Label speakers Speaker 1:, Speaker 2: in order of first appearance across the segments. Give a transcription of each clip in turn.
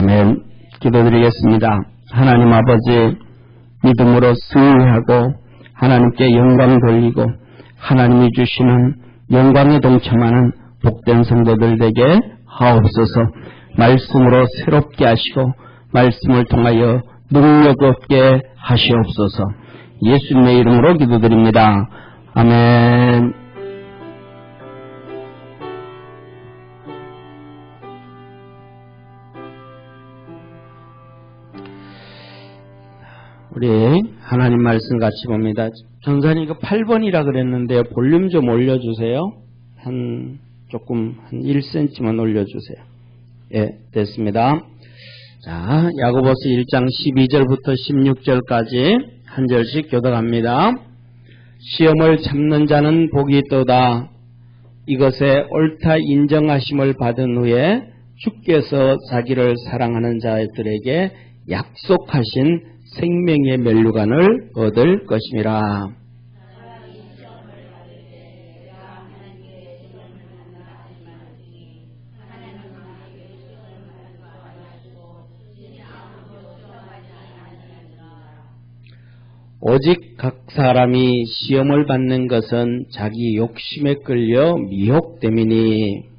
Speaker 1: 아멘. 기도드리겠습니다. 하나님 아버지, 믿음으로 승리하고 하나님께 영광 돌리고 하나님이 주시는 영광에 동참하는 복된 성도들 되게 하옵소서. 말씀으로 새롭게 하시고 말씀을 통하여 능력 없게 하시옵소서. 예수님의 이름으로 기도드립니다. 아멘. 우리 하나님 말씀 같이 봅니다. 전사님 이거 8번이라 그랬는데요. 볼륨 좀 올려주세요. 한 1cm만 올려주세요. 예, 됐습니다. 자, 야고보서 1장 12절부터 16절까지 한 절씩 교독합니다. 시험을 참는 자는 복이 있도다. 이것에 옳다 인정하심을 받은 후에 주께서 자기를 사랑하는 자들에게 약속하신 생명의 멸류관을 얻을 것임이라. 오직 각 사람이 시험을 받는 것은 자기 욕심에 끌려 미혹됨이니.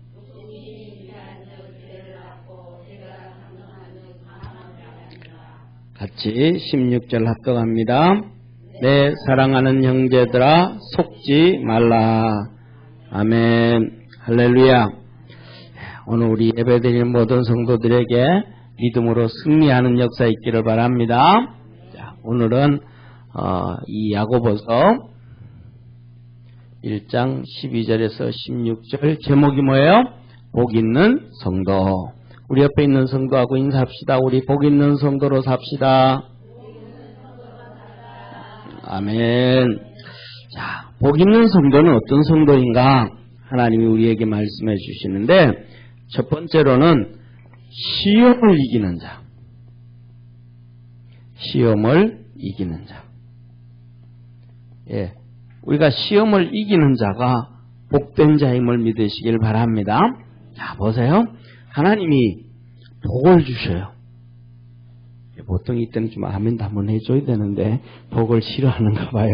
Speaker 1: 같이 16절 합독합니다. 내 사랑하는 형제들아 속지 말라. 아멘. 할렐루야. 오늘 우리 예배드리는 모든 성도들에게 믿음으로 승리하는 역사 있기를 바랍니다. 자, 오늘은 이 야고보서 1장 12절에서 16절 제목이 뭐예요? 복 있는 성도. 우리 옆에 있는 성도하고 인사합시다. 우리 복 있는 성도로 삽시다. 아멘. 자, 복 있는 성도는 어떤 성도인가? 하나님이 우리에게 말씀해 주시는데, 첫 번째로는 시험을 이기는 자. 시험을 이기는 자. 예, 우리가 시험을 이기는 자가 복된 자임을 믿으시길 바랍니다. 자, 보세요. 하나님이 복을 주셔요. 보통 이때는 좀 아멘도 한번 해줘야 되는데 복을 싫어하는가 봐요.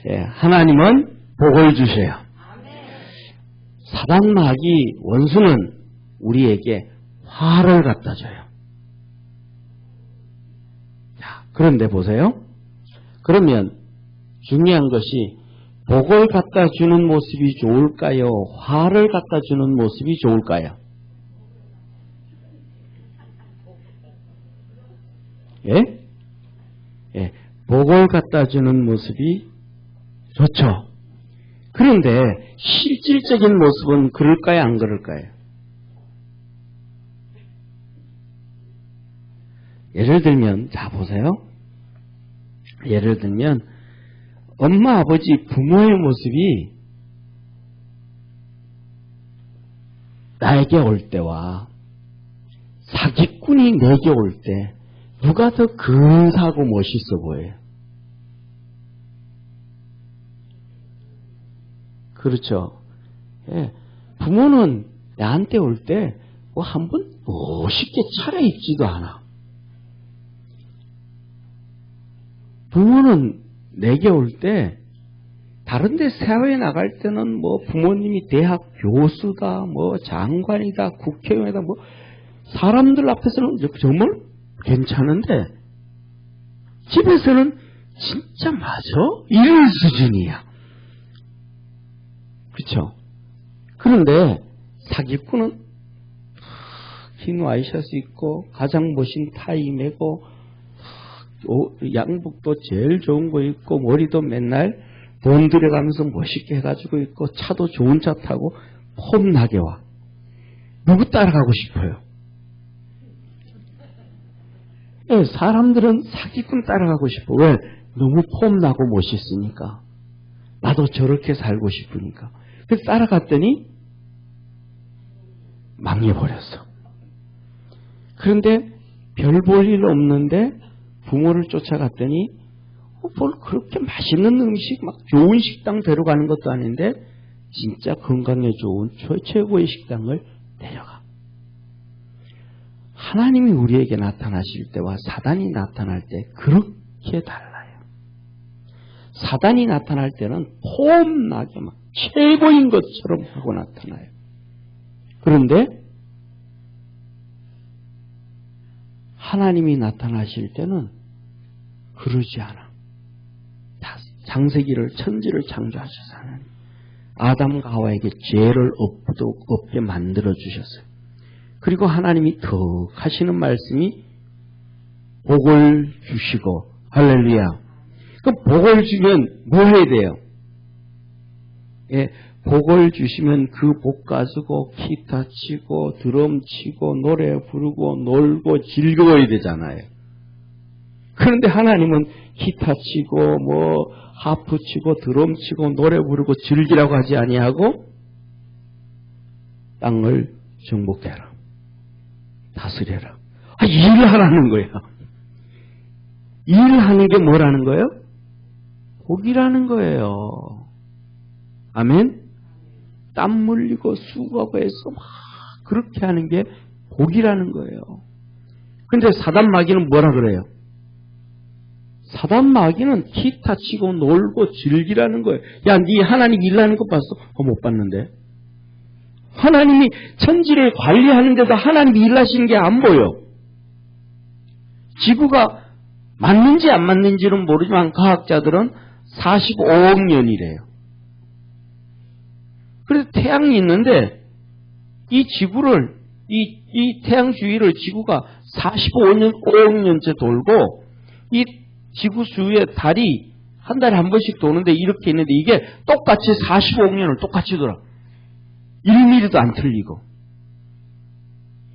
Speaker 1: 예, 하나님은 복을 주셔요. 사단 마귀 원수는 우리에게 화를 갖다 줘요. 자, 그런데 보세요. 그러면 중요한 것이 복을 갖다 주는 모습이 좋을까요? 화를 갖다 주는 모습이 좋을까요? 예? 예, 복을 갖다 주는 모습이 좋죠. 그런데 실질적인 모습은 그럴까요? 안 그럴까요? 예를 들면, 자, 보세요. 예를 들면, 엄마, 아버지, 부모의 모습이 나에게 올 때와 사기꾼이 내게 올 때 누가 더 근사하고 멋있어 보여요? 그렇죠. 예, 부모는 나한테 올 때 뭐 한번 멋있게 차려입지도 않아. 부모는 내게 올 때 다른 데 사회에 나갈 때는 뭐 부모님이 대학 교수다, 뭐 장관이다, 국회의원이다, 뭐 사람들 앞에서는 정말 괜찮은데 집에서는 진짜 맞아? 이런 수준이야. 그렇죠? 그런데 사기꾼은 긴 와이셔츠 입고 가장 멋진 타이 메고 양복도 제일 좋은 거 입고 머리도 맨날 돈 들여가면서 멋있게 해가지고 있고 차도 좋은 차 타고 폼나게 와. 누구 따라가고 싶어요? 네, 사람들은 사기꾼 따라가고 싶어. 왜? 너무 폼나고 멋있으니까. 나도 저렇게 살고 싶으니까. 그래서 따라갔더니 망해버렸어. 그런데 별 볼 일 없는데 부모를 쫓아갔더니 뭘 그렇게 맛있는 음식 막 좋은 식당 데려가는 것도 아닌데 진짜 건강에 좋은 최고의 식당을 데려가. 하나님이 우리에게 나타나실 때와 사단이 나타날 때 그렇게 달라요. 사단이 나타날 때는 폼나게 막 최고인 것처럼 하고 나타나요. 그런데 하나님이 나타나실 때는 그러지 않아. 창세기를 천지를 창조하셔서 하나님 아담과 하와에게 죄를 없게 만들어 주셨어요. 그리고 하나님이 더 하시는 말씀이 복을 주시고 할렐루야. 그럼 복을 주면 뭐 해야 돼요? 예, 복을 주시면 그 복 가지고 기타 치고 드럼 치고 노래 부르고 놀고 즐거워야 되잖아요. 그런데 하나님은 기타 치고 뭐 하프 치고 드럼 치고 노래 부르고 즐기라고 하지 아니하고 땅을 정복해라. 다스려라. 일하라는 거야. 일하는 게 뭐라는 거예요? 복이라는 거예요. 아멘? 땀 물리고 수고하고 해서 막 그렇게 하는 게 복이라는 거예요. 근데 사단 마귀는 뭐라 그래요? 사단 마귀는 기타 치고 놀고 즐기라는 거예요. 야, 네 하나님 일하는 거 봤어? 못 봤는데. 하나님이 천지를 관리하는데도 하나님이 일하시는 게 안 보여. 지구가 맞는지 안 맞는지는 모르지만 과학자들은 45억 년이래요. 그래서 태양이 있는데 이 지구를 이 태양 주위를 지구가 45억 년째 돌고 이 지구 주위에 달이 한 달에 한 번씩 도는데 이렇게 있는데 이게 똑같이 45억 년을 똑같이 돌아. 1mm도 안 틀리고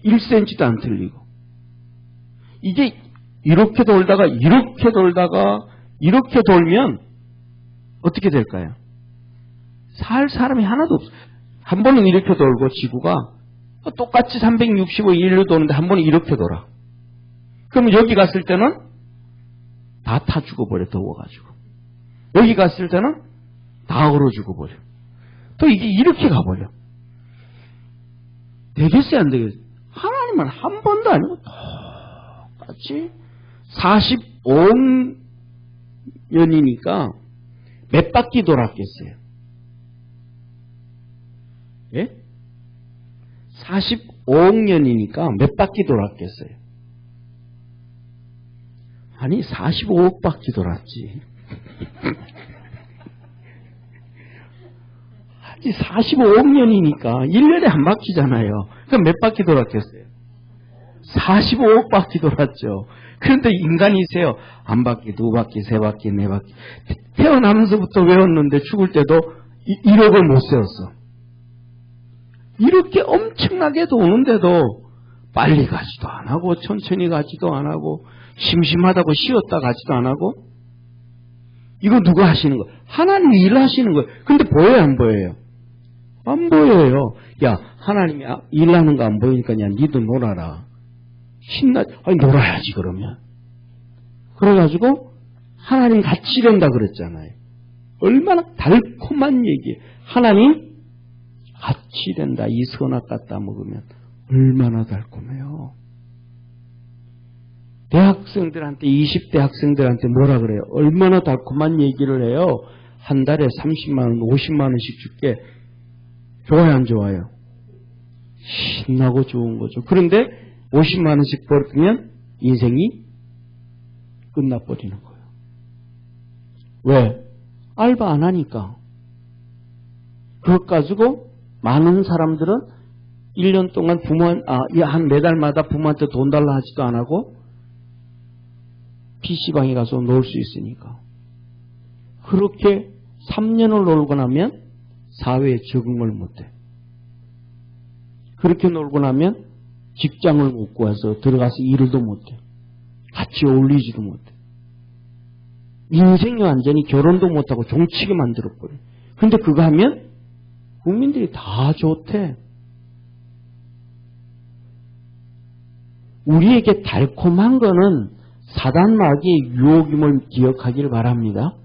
Speaker 1: 1cm도 안 틀리고 이게 이렇게 돌다가 이렇게 돌다가 이렇게 돌면 어떻게 될까요? 살 사람이 하나도 없어요. 한 번은 이렇게 돌고 지구가 똑같이 365일로 도는데 한 번은 이렇게 돌아. 그러면 여기 갔을 때는 다 타 죽어버려. 더워가지고. 여기 갔을 때는 다 얼어 죽어버려. 또 이게 이렇게 가버려. 되겠어요? 안 되겠어요? 하나님은 한 번도 아니고 똑같이 45억 년이니까 몇 바퀴 돌았겠어요? 예? 45억 년이니까 몇 바퀴 돌았겠어요? 아니 45억 바퀴 돌았지. 아니 45억 년이니까 1년에 한 바퀴잖아요. 그럼 몇 바퀴 돌았겠어요? 45억 바퀴 돌았죠. 그런데 인간이세요. 한 바퀴, 두 바퀴, 세 바퀴, 네 바퀴. 태어나면서부터 외웠는데 죽을 때도 1억을 못 세웠어. 이렇게 엄청나게 도는데도 빨리 가지도 안 하고 천천히 가지도 안 하고 심심하다고 쉬었다 가지도 안 하고 이거 누가 하시는 거예요? 하나님이 일하시는 거예요. 근데 보여요 안 보여요? 안 보여요. 야 하나님이 일하는 거 안 보이니까 야 니도 놀아라. 아니 놀아야지 그러면. 그래가지고 하나님 같이 된다 그랬잖아요. 얼마나 달콤한 얘기예요. 하나님 같이 된다. 이 선악 갖다 먹으면 얼마나 달콤해요. 대학생들한테 20대 학생들한테 뭐라 그래요? 얼마나 달콤한 얘기를 해요. 한 달에 30만 원, 50만 원씩 줄게. 좋아요 안 좋아요? 신나고 좋은 거죠. 그런데 50만 원씩 벌면 인생이 끝나버리는 거예요. 왜? 알바 안 하니까. 그것 가지고 많은 사람들은 1년 동안 한 매달마다 부모한테 돈 달라 하지도 안 하고 PC방에 가서 놀 수 있으니까. 그렇게 3년을 놀고 나면 사회에 적응을 못해. 그렇게 놀고 나면 직장을 못 구해서 들어가서 일도 못해. 같이 어울리지도 못해. 인생이 완전히 결혼도 못하고 종치게 만들어버려. 근데 그거 하면 국민들이 다 좋대. 우리에게 달콤한 거는 사단 마귀의 유혹임을 기억하기를 바랍니다.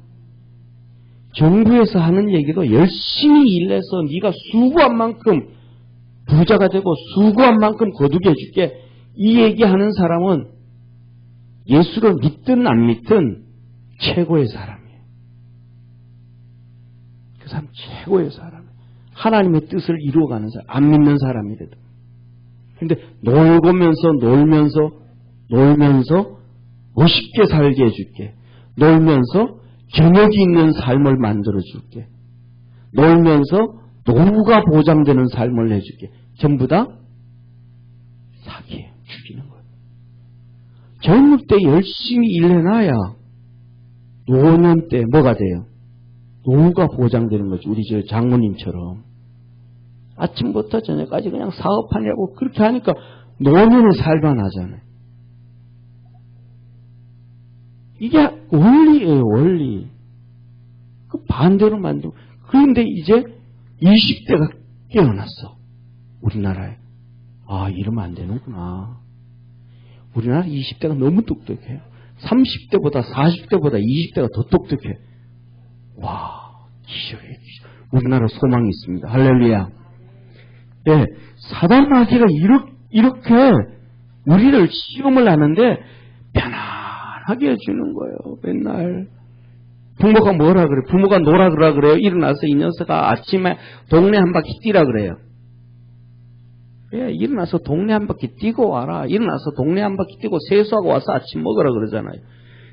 Speaker 1: 정부에서 하는 얘기도 열심히 일해서 네가 수고한 만큼 부자가 되고 수고한 만큼 거두게 해줄게. 이 얘기하는 사람은 예수를 믿든 안 믿든 최고의 사람이에요. 그 사람 최고의 사람이에요. 하나님의 뜻을 이루어가는 사람, 안 믿는 사람이래도. 근데 놀면서 멋있게 살게 해줄게. 놀면서 경역이 있는 삶을 만들어줄게. 놀면서 노후가 보장되는 삶을 해줄게. 전부 다 사기예요. 죽이는 거예요. 젊을 때 열심히 일해놔야 노년 때 뭐가 돼요? 노후가 보장되는 거죠. 우리 저 장모님처럼. 아침부터 저녁까지 그냥 사업하냐고 그렇게 하니까 노년에 살만하잖아요. 이게 원리예요, 원리. 그 반대로 만들고. 그런데 이제 20대가 깨어났어. 우리나라에. 아, 이러면 안 되는구나. 우리나라 20대가 너무 똑똑해요. 30대보다 40대보다 20대가 더 똑똑해. 와, 기적이에요, 기적. 우리나라 소망이 있습니다. 할렐루야. 예, 사단 마귀가 이렇게 우리를 시험을 하는데 편안하게 해주는 거예요. 맨날. 부모가 뭐라 그래요? 부모가 놀아 그러라 그래요? 일어나서 이 녀석아 아침에 동네 한 바퀴 뛰라 그래요. 예, 일어나서 동네 한 바퀴 뛰고 와라. 일어나서 동네 한 바퀴 뛰고 세수하고 와서 아침 먹으라 그러잖아요.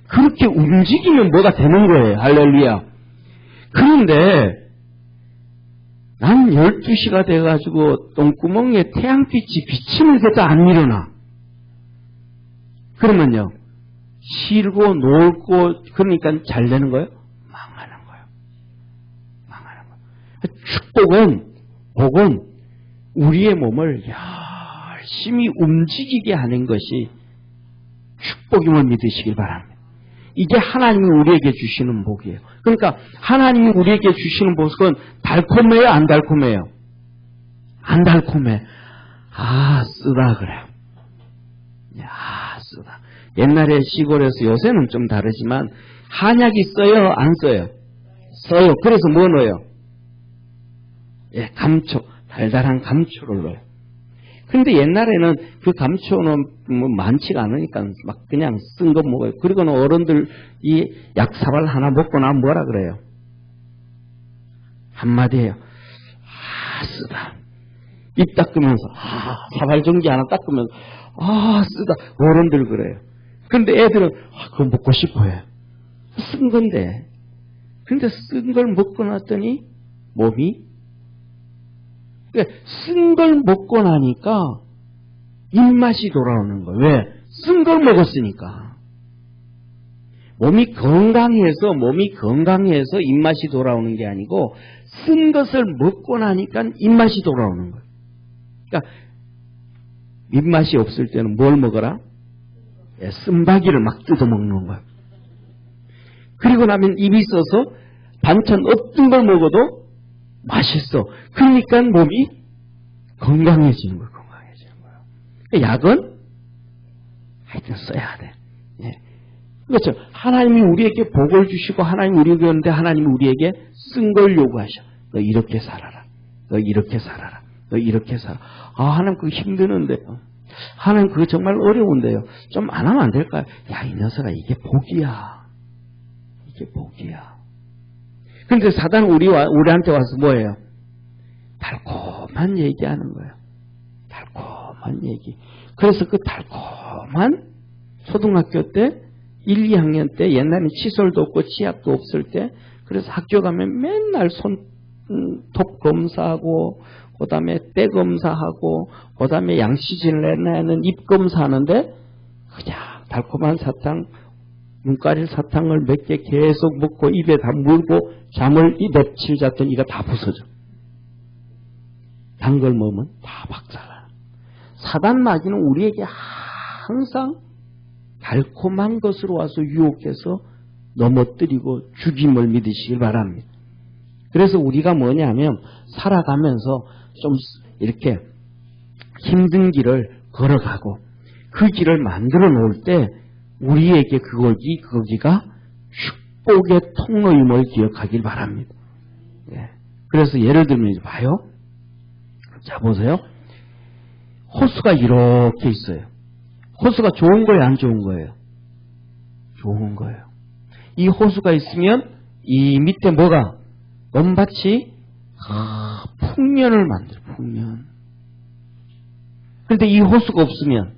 Speaker 1: 그렇게 움직이면 뭐가 되는 거예요. 할렐루야. 그런데 난 12시가 돼가지고 똥구멍에 태양빛이 비치면서도 안 일어나. 그러면요. 쉬고 놀고 그러니까 잘 되는 거예요? 망하는 거예요. 망하는 거예요. 복은 우리의 몸을 열심히 움직이게 하는 것이 축복임을 믿으시길 바랍니다. 이게 하나님이 우리에게 주시는 복이에요. 그러니까 하나님이 우리에게 주시는 복은 달콤해요? 안 달콤해요? 안 달콤해. 아, 쓰다 그래요. 아, 쓰다. 옛날에 시골에서 요새는 좀 다르지만 한약이 써요? 안 써요? 써요. 그래서 뭐 넣어요? 예, 감초. 달달한 감초를 넣어요. 근데 옛날에는 그 감초는 뭐 많지가 않으니까 막 그냥 쓴 거 먹어요. 그리고는 어른들 이 약사발 하나 먹고 나면 뭐라 그래요? 한마디 해요. 아, 쓰다. 입 닦으면서, 사발전기 하나 닦으면서, 아, 쓰다. 어른들 그래요. 근데 애들은, 그거 먹고 싶어 해. 쓴 건데. 근데 쓴 걸 먹고 났더니 몸이 쓴 걸 먹고 나니까 입맛이 돌아오는 거예요. 왜? 쓴 걸 먹었으니까. 몸이 건강해서 입맛이 돌아오는 게 아니고 쓴 것을 먹고 나니까 입맛이 돌아오는 거예요. 그러니까 입맛이 없을 때는 뭘 먹어라? 쓴바귀를 막 뜯어먹는 거예요. 그리고 나면 입이 있어서 반찬 어떤 걸 먹어도 맛있어. 그러니까 몸이 건강해지는 거예요. 약은 하여튼 써야 돼. 예. 그렇죠. 하나님이 우리에게 복을 주시고 하나님이 우리에게 오는데 하나님이 우리에게 쓴 걸 요구하셔. 너 이렇게 살아라. 너 이렇게 살아라. 너 이렇게 살아. 아, 하나님 그거 힘드는데요. 하나님 그거 정말 어려운데요. 좀 안 하면 안 될까요? 야, 이 녀석아 이게 복이야. 이게 복이야. 근데 사단은 우리한테 와서 뭐예요? 달콤한 얘기하는 거예요. 달콤한 얘기. 그래서 그 달콤한 초등학교 때 1, 2학년 때 옛날에 칫솔도 없고 치약도 없을 때 그래서 학교 가면 맨날 손톱 검사하고 그 다음에 때 검사하고 그 다음에 양치질 내는 입 검사하는데 그냥 달콤한 사탕 눈가릴 사탕을 몇 개 계속 먹고 입에 다 물고 잠을 이 며칠 잤더니 이가 다 부서져. 단 걸 먹으면 다 박살나. 사단 마귀는 우리에게 항상 달콤한 것으로 와서 유혹해서 넘어뜨리고 죽임을 믿으시길 바랍니다. 그래서 우리가 뭐냐면 살아가면서 좀 이렇게 힘든 길을 걸어가고 그 길을 만들어 놓을 때 우리에게 거기가 축복의 통로임을 기억하길 바랍니다. 예. 그래서 예를 들면 이제 봐요. 자, 보세요. 호수가 이렇게 있어요. 호수가 좋은 거예요, 안 좋은 거예요? 좋은 거예요. 이 호수가 있으면 이 밑에 뭐가 논밭이 풍년을 만들어. 풍년. 그런데 이 호수가 없으면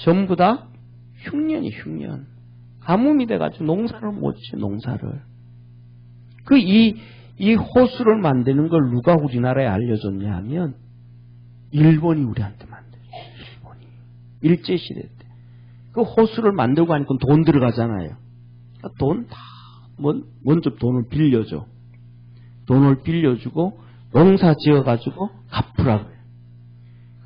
Speaker 1: 전부 다 흉년이 흉년. 가뭄이 돼가지고 농사를 못 지어. 농사를. 이 호수를 만드는 걸 누가 우리나라에 알려줬냐 하면 일본이 우리한테 만들었어요. 일본이. 일제시대 때. 그 호수를 만들고 하니까 돈 들어가잖아요. 돈 다 먼저 돈을 빌려줘. 돈을 빌려주고 농사 지어가지고 갚으라고 해요.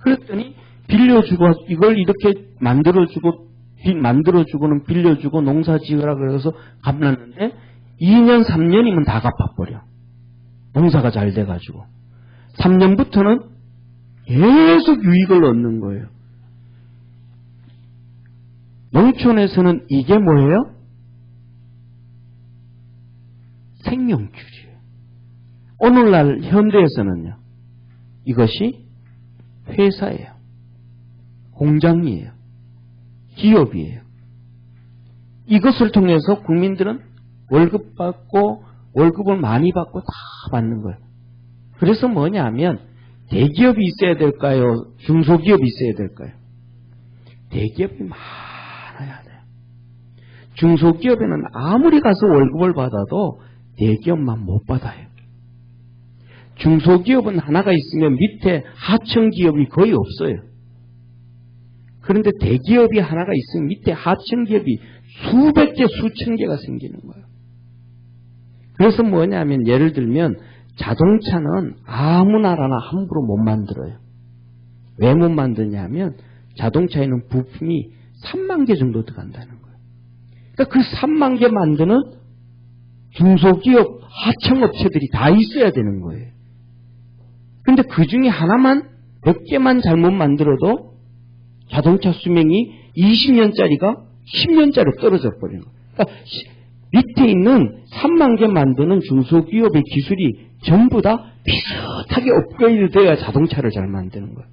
Speaker 1: 그랬더니 빌려주고 이걸 이렇게 만들어주고는 빌려주고 농사 지으라 그래서 갚았는데 2년 3년이면 다 갚아버려. 농사가 잘 돼가지고 3년부터는 계속 유익을 얻는 거예요. 농촌에서는 이게 뭐예요? 생명줄이에요. 오늘날 현대에서는요. 이것이 회사예요. 공장이에요. 기업이에요. 이것을 통해서 국민들은 월급 받고 월급을 많이 받고 다 받는 거예요. 그래서 뭐냐면 대기업이 있어야 될까요? 중소기업이 있어야 될까요? 대기업이 많아야 돼요. 중소기업에는 아무리 가서 월급을 받아도 대기업만 못 받아요. 중소기업은 하나가 있으면 밑에 하청기업이 거의 없어요. 그런데 대기업이 하나가 있으면 밑에 하청기업이 수백 개, 수천 개가 생기는 거예요. 그래서 뭐냐면 예를 들면 자동차는 아무 나라나 함부로 못 만들어요. 왜 못 만드냐면 자동차에는 부품이 3만 개 정도 들어간다는 거예요. 그러니까 그 3만 개 만드는 중소기업 하청업체들이 다 있어야 되는 거예요. 근데 그 중에 하나만 몇 개만 잘못 만들어도 자동차 수명이 20년짜리가 10년짜리로 떨어져 버리는 거예요. 그러니까 밑에 있는 3만 개 만드는 중소기업의 기술이 전부 다 비슷하게 업그레이드 돼야 자동차를 잘 만드는 거예요.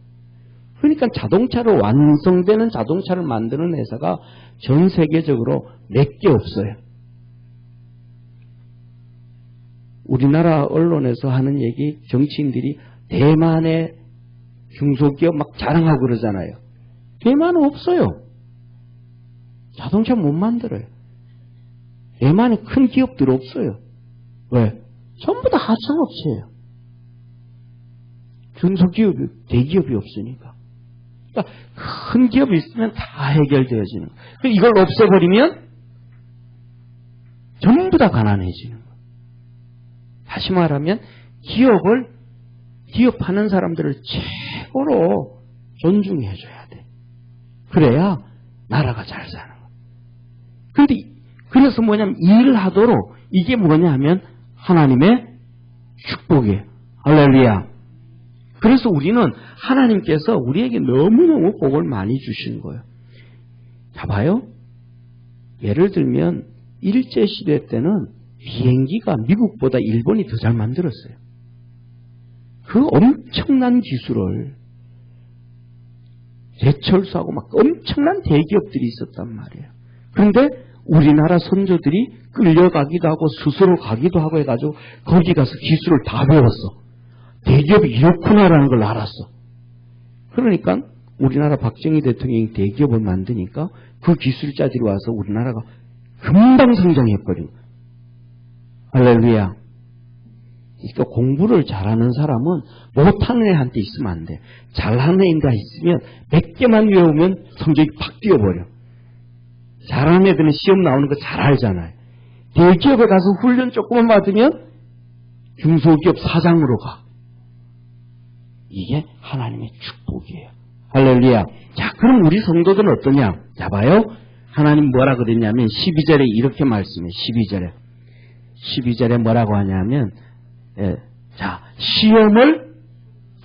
Speaker 1: 그러니까 자동차로 완성되는 자동차를 만드는 회사가 전 세계적으로 몇 개 없어요. 우리나라 언론에서 하는 얘기, 정치인들이 대만의 중소기업 막 자랑하고 그러잖아요. 대만은 없어요. 자동차 못 만들어요. 대만에 큰 기업들 없어요. 왜? 전부 다 하청업체예요. 중소기업이, 대기업이 없으니까. 그러니까 큰 기업이 있으면 다 해결되어지는 거예요. 이걸 없애버리면 전부 다 가난해지는 거예요. 다시 말하면 기업하는 사람들을 최고로 존중해줘야 돼. 그래야 나라가 잘 사는 거예요. 그래서 뭐냐면 일을 하도록 이게 뭐냐 하면 하나님의 축복이에요. 할렐루야. 그래서 우리는 하나님께서 우리에게 너무너무 복을 많이 주시는 거예요. 자, 봐요. 예를 들면 일제시대 때는 비행기가 미국보다 일본이 더 잘 만들었어요. 그 엄청난 기술을 제철소하고 막 엄청난 대기업들이 있었단 말이에요. 그런데 우리나라 선조들이 끌려가기도 하고 스스로 가기도 하고 해가지고 거기 가서 기술을 다 배웠어. 대기업이 이렇구나라는 걸 알았어. 그러니까 우리나라 박정희 대통령이 대기업을 만드니까 그 기술자들이 와서 우리나라가 금방 성장해버린 거예요. 할렐루야. 그러니까 공부를 잘하는 사람은 못하는 애한테 있으면 안 돼. 잘하는 애인가 있으면 100개만 외우면 성적이 팍 뛰어버려. 잘하는 애들은 시험 나오는 거 잘 알잖아요. 대기업에 가서 훈련 조금만 받으면 중소기업 사장으로 가. 이게 하나님의 축복이에요. 할렐루야. 자, 그럼 우리 성도들은 어떠냐? 자, 봐요. 하나님 뭐라 그랬냐면 12절에 이렇게 말씀해. 12절에 뭐라고 하냐면 자, 시험을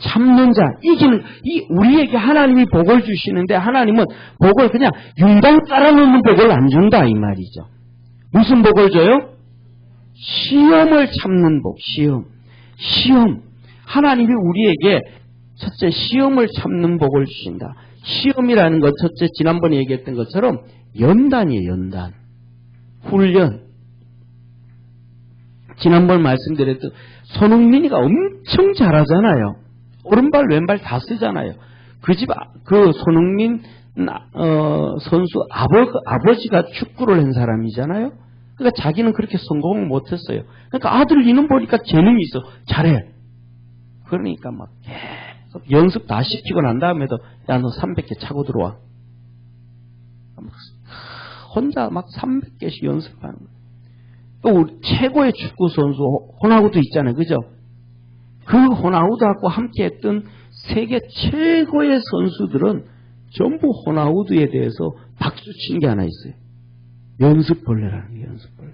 Speaker 1: 참는 자, 이기는, 우리에게 하나님이 복을 주시는데 하나님은 복을 그냥 융당 깔아놓는 복을 안 준다 이 말이죠. 무슨 복을 줘요? 시험을 참는 복. 시험. 하나님이 우리에게 첫째 시험을 참는 복을 주신다. 시험이라는 것 첫째 지난번에 얘기했던 것처럼 연단이에요. 연단. 훈련. 지난번 말씀드렸던 손흥민이가 엄청 잘하잖아요. 오른발 왼발 다 쓰잖아요. 그 손흥민 선수 아버지가 축구를 한 사람이잖아요. 그러니까 자기는 그렇게 성공을 못했어요. 그러니까 아들 이놈 보니까 재능이 있어. 잘해. 그러니까 막 계속 연습 다 시키고 난 다음에도 야, 너 300개 차고 들어와. 혼자 막 300개씩 연습하는 거예요. 또 우리 최고의 축구 선수 호나우두 있잖아요. 그죠? 그 호나우두하고 함께 했던 세계 최고의 선수들은 전부 호나우두에 대해서 박수 친 게 하나 있어요. 연습벌레라는 게 연습벌레.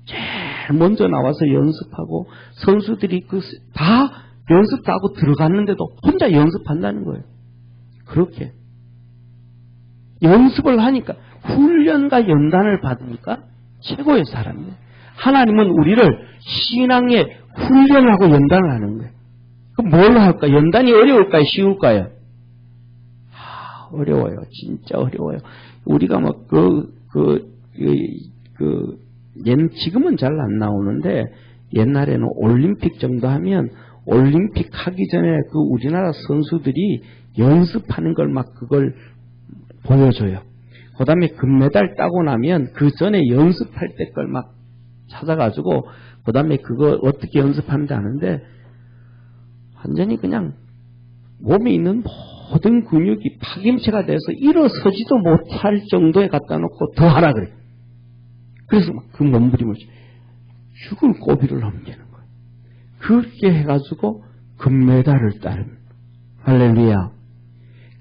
Speaker 1: 제일 먼저 나와서 연습하고 선수들이 다 연습 다 하고 들어갔는데도 혼자 연습한다는 거예요. 그렇게 연습을 하니까 훈련과 연단을 받으니까 최고의 사람이에요. 하나님은 우리를 신앙에 훈련하고 연단을 하는 거예요. 그럼 뭘 할까? 연단이 어려울까요? 쉬울까요? 어려워요. 진짜 어려워요. 우리가 지금은 잘 안 나오는데 옛날에는 올림픽 정도 하면 올림픽 하기 전에 그 우리나라 선수들이 연습하는 걸 막 그걸 보여줘요. 그 다음에 금메달 따고 나면 그 전에 연습할 때 걸 막 찾아가지고 그 다음에 그거 어떻게 연습하는지 아는데 완전히 그냥 몸에 있는 모든 근육이 파김치가 돼서 일어서지도 못할 정도에 갖다 놓고 더 하라 그래. 그래서 막 그 몸부림을 죽을 고비를 넘기는 거예요. 그렇게 해가지고 금메달을 따릅니다. 할렐루야.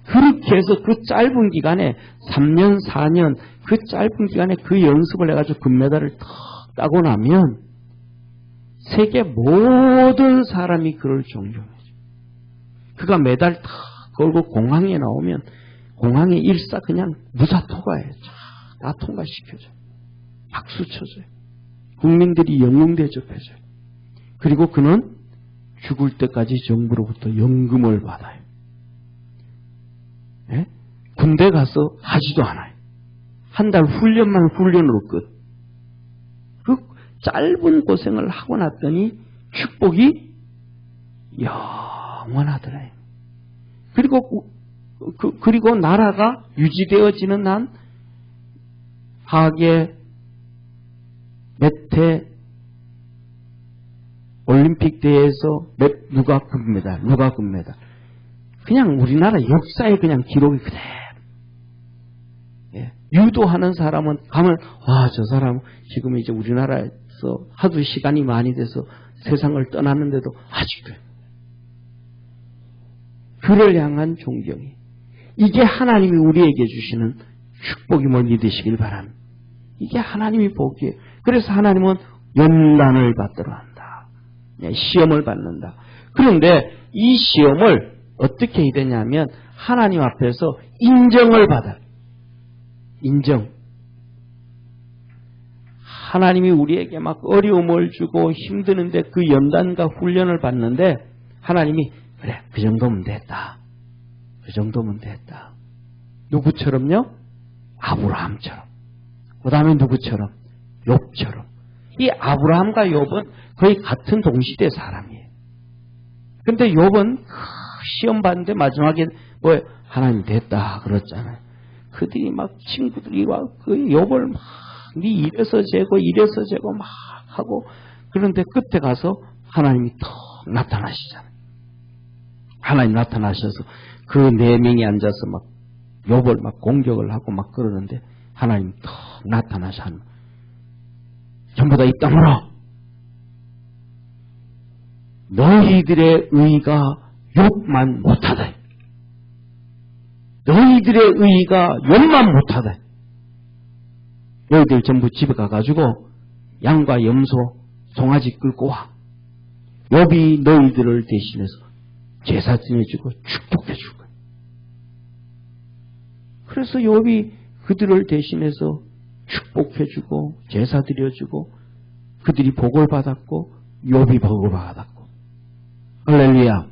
Speaker 1: 그렇게 해서 그 짧은 기간에 3년, 4년 그 짧은 기간에 그 연습을 해가지고 금메달을 탁 따고 나면 세계 모든 사람이 그를 존경해줘. 그가 메달 탁 걸고 공항에 나오면 공항에 일사 그냥 무사 통과해요. 다 통과시켜줘요. 박수 쳐줘요. 국민들이 영웅 대접해줘요. 그리고 그는 죽을 때까지 정부로부터 연금을 받아요. 네? 군대 가서 하지도 않아요. 한 달 훈련으로 끝. 그 짧은 고생을 하고 났더니 축복이 영원하더래요. 그리고 나라가 유지되어지는 한 하계 몇 회 올림픽 대회에서 누가 금메달. 그냥 우리나라 역사에 그냥 기록이 그대로. 예. 유도하는 사람은 가면 와, 저 사람 지금 이제 우리나라에서 하도 시간이 많이 돼서 세상을 떠났는데도 아직도 그를 향한 존경이. 이게 하나님이 우리에게 주시는 축복임을 믿으시길 바랍니다. 이게 하나님이 보기에. 그래서 하나님은 연단을 받도록 한다. 시험을 받는다. 그런데 이 시험을 어떻게 해야 되냐면 하나님 앞에서 인정을 받아요. 인정. 하나님이 우리에게 막 어려움을 주고 힘드는데 그 연단과 훈련을 받는데 하나님이 그래, 그 정도면 됐다. 그 정도면 됐다. 누구처럼요? 아브라함처럼. 그 다음에 누구처럼? 욥처럼. 이 아브라함과 욥은 거의 같은 동시대 사람이에요. 근데 욥은 시험 받는데 마지막에 뭐 하나님 됐다 그랬잖아요. 그들이 막 친구들이 와 그 욥을 막 네 이래서 재고 막 하고 그런데 끝에 가서 하나님이 턱 나타나시잖아요. 하나님 나타나셔서 그 4명이 앉아서 막 욥을 막 공격을 하고 막 그러는데 하나님 턱 나타나셔 하는 전부 다 이 땅으로 너희들의 의가 욥만 못하다. 너희들의 의가 욥만 못하다. 너희들 전부 집에 가가지고 양과 염소, 송아지 끌고 와. 욥이 너희들을 대신해서 제사 지내주고 축복해줄 거야. 그래서 욥이 그들을 대신해서 축복해주고 제사 드려주고 그들이 복을 받았고 욥이 복을 받았고. 할렐루야.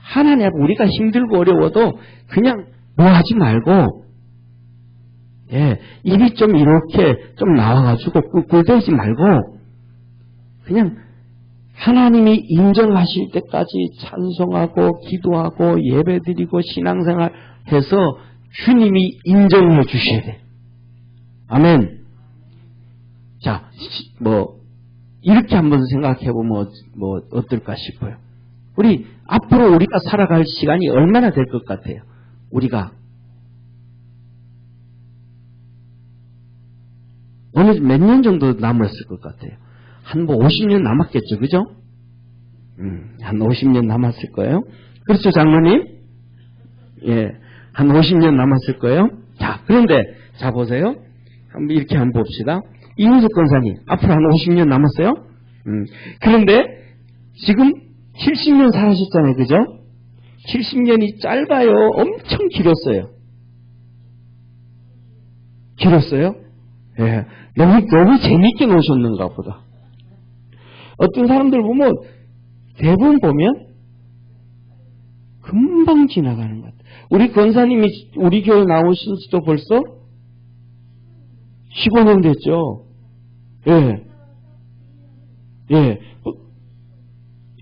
Speaker 1: 하나님 앞에 우리가 힘들고 어려워도 그냥 뭐 하지 말고, 예, 입이 좀 이렇게 좀 나와가지고 꿀꿀대지 말고, 그냥 하나님이 인정하실 때까지 찬송하고 기도하고 예배드리고 신앙생활 해서 주님이 인정해 주셔야 돼. 아멘. 자, 이렇게 한번 생각해 보면 어떨까 싶어요. 앞으로 우리가 살아갈 시간이 얼마나 될 것 같아요? 우리가 몇 년 정도 남았을 것 같아요? 한 50년 남았겠죠, 그죠? 한 50년 남았을 거예요. 그렇죠, 장로님? 예, 한 50년 남았을 거예요. 자, 그런데, 자, 보세요. 이렇게 한번 봅시다. 이윤석 권사님, 앞으로 한 50년 남았어요? 그런데, 지금 70년 살아셨잖아요, 그죠? 70년이 짧아요? 엄청 길었어요? 길었어요? 예, 너무 재밌게 노셨는가 보다. 어떤 사람들 보면, 대부분 보면, 금방 지나가는 것 같아요. 우리 권사님이 우리 교회 나오신 지도 벌써 15년 됐죠? 예. 예.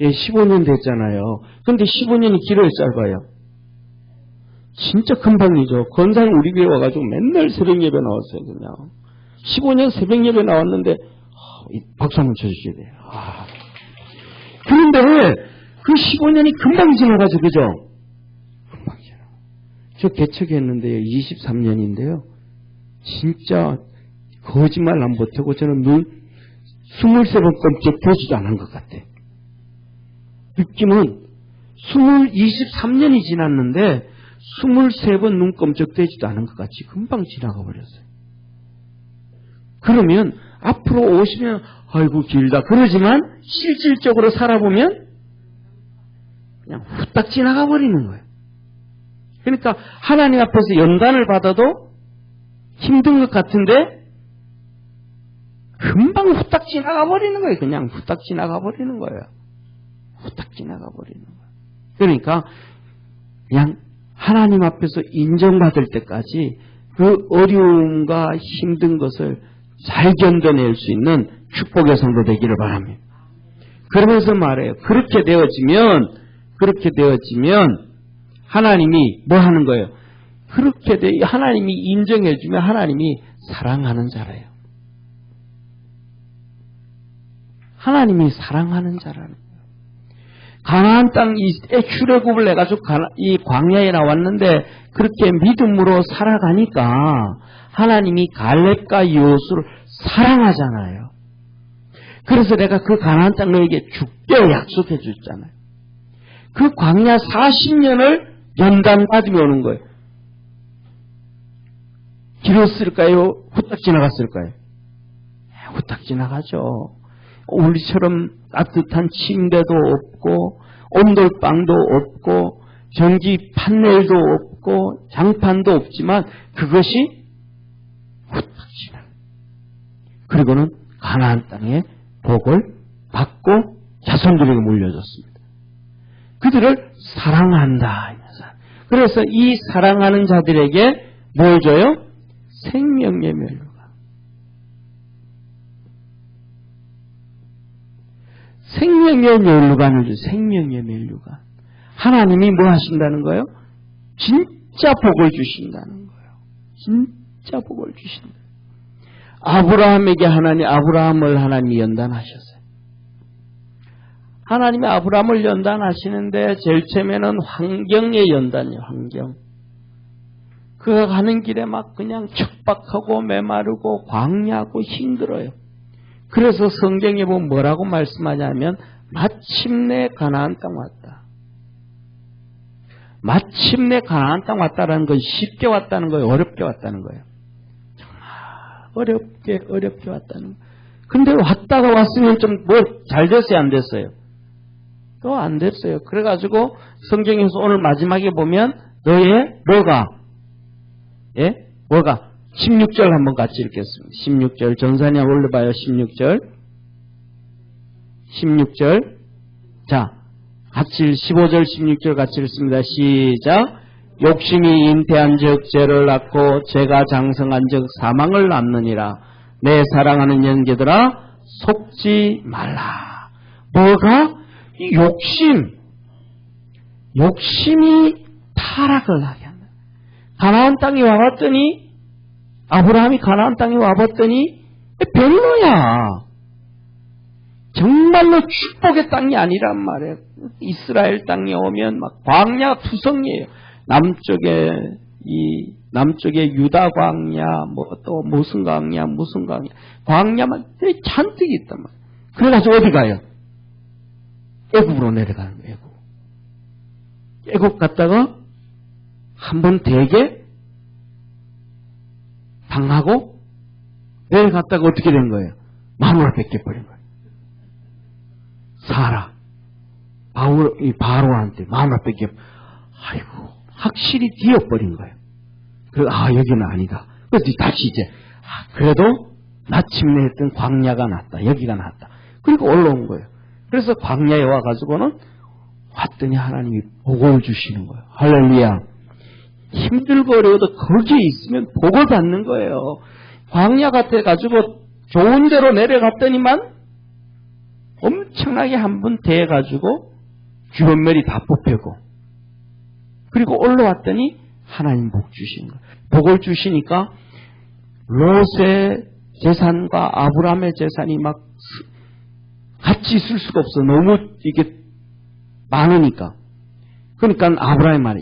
Speaker 1: 예, 15년 됐잖아요. 근데 15년이 길어요, 짧아요? 진짜 금방이죠. 권사님 우리 교회 와가지고 맨날 새벽 예배 나왔어요, 그냥. 15년 새벽 예배 나왔는데, 박수 한번 쳐주셔야 돼요. 그런데 그 15년이 금방 지나가죠, 그죠? 금방 지나가. 저 개척했는데요, 23년인데요. 진짜 거짓말 안 못하고 저는 23번 끔찍 되지도 않은 것 같아. 느낌은 23년이 지났는데 23번 눈 끔찍되지도 않은 것 같이 금방 지나가 버렸어요. 그러면 앞으로 오시면 아이고 길다 그러지만 실질적으로 살아보면 그냥 후딱 지나가 버리는 거예요. 그러니까 하나님 앞에서 연단을 받아도 힘든 것 같은데 금방 후딱 지나가 버리는 거예요. 그냥 후딱 지나가 버리는 거예요. 후딱 지나가 버리는 거예요. 그러니까 그냥 하나님 앞에서 인정받을 때까지 그 어려움과 힘든 것을 잘 견뎌낼 수 있는 축복의 성도 되기를 바랍니다. 그러면서 말해요. 그렇게 되어지면 하나님이 뭐 하는 거예요? 하나님이 인정해주면 하나님이 사랑하는 자래요. 하나님이 사랑하는 자라는 거예요. 가나안 땅 출애굽을 해가지고 이 광야에 나왔는데 그렇게 믿음으로 살아가니까 하나님이 갈렙과 여호수를 사랑하잖아요. 그래서 내가 그 가나안 땅 너에게 줄게 약속해 줬잖아요. 그 광야 40년을 연단받으며 오는 거예요. 길었을까요? 후딱 지나갔을까요? 후딱 지나가죠. 우리처럼 따뜻한 침대도 없고 온돌방도 없고 전기 판넬도 없고 장판도 없지만 그것이 후딱 지나. 그리고는 가나안 땅에 복을 받고 자손들에게 물려줬습니다. 그들을 사랑한다. 그래서 이 사랑하는 자들에게 뭘 줘요? 생명의 멸류관. 생명의 멸류관을 줘. 생명의 멸류관. 하나님이 뭐 하신다는 거예요? 진짜 복을 주신다는 거예요. 진짜 복을 주신다. 아브라함에게 아브라함을 하나님이 연단하셨어요. 하나님이 아브라함을 연단하시는데 제일 처음에는 환경의 연단이에요. 환경. 그가 가는 길에 막 그냥 척박하고 메마르고 광야하고 힘들어요. 그래서 성경에 보면 뭐라고 말씀하냐면 마침내 가나안 땅 왔다. 마침내 가나안 땅 왔다라는 건 쉽게 왔다는 거예요? 어렵게 왔다는 거예요? 정말 어렵게 왔다는 거예요. 근데 왔다가 왔으면 좀 뭐 잘 됐어요? 안 됐어요? 또 안 됐어요. 그래가지고 성경에서 오늘 마지막에 보면 너의 뭐가? 예? 뭐가? 16절 한번 같이 읽겠습니다. 16절 전산이 올려봐요. 16절 자 같이 15절 16절 같이 읽습니다. 시작. 욕심이 잉태한 즉 죄를 낳고 죄가 장성한 즉 사망을 낳느니라. 내 사랑하는 형제들아 속지 말라. 뭐가? 이 욕심이 타락을 하게 한다. 가나안 땅에 와봤더니 아브라함이 가나안 땅에 와봤더니 별로야. 정말로 축복의 땅이 아니란 말이에요. 이스라엘 땅에 오면 막 광야 투성이에요. 남쪽에 유다 광야, 또 무슨 광야만 잔뜩 있단 말이에요. 그래가지고 어디 가요? 애굽으로 내려가는 거예요. 애굽 갔다가 한번 되게 당하고 내려갔다가 어떻게 된 거예요? 마누라 뺏겨버린 거예요. 사라. 바로한테 마누라 뺏겨. 아이고, 확실히 뒤엎버린 거예요. 그래서, 여기는 아니다. 그래서 다시 이제, 그래도 마침내 했던 광야가 낫다. 여기가 낫다. 그리고 올라온 거예요. 그래서 광야에 와가지고는 왔더니 하나님이 복을 주시는 거예요. 할렐루야. 힘들고 어려워도 거기에 있으면 복을 받는 거예요. 광야 같아가지고 좋은 데로 내려갔더니만 엄청나게 한 번 대가지고 주변멸이 다 뽑히고 그리고 올라왔더니 하나님 복 주시는 거예요. 복을 주시니까 롯의 재산과 아브라함의 재산이 막 같이 있을 수가 없어. 너무 이게 많으니까. 그러니까 아브라함이 말해,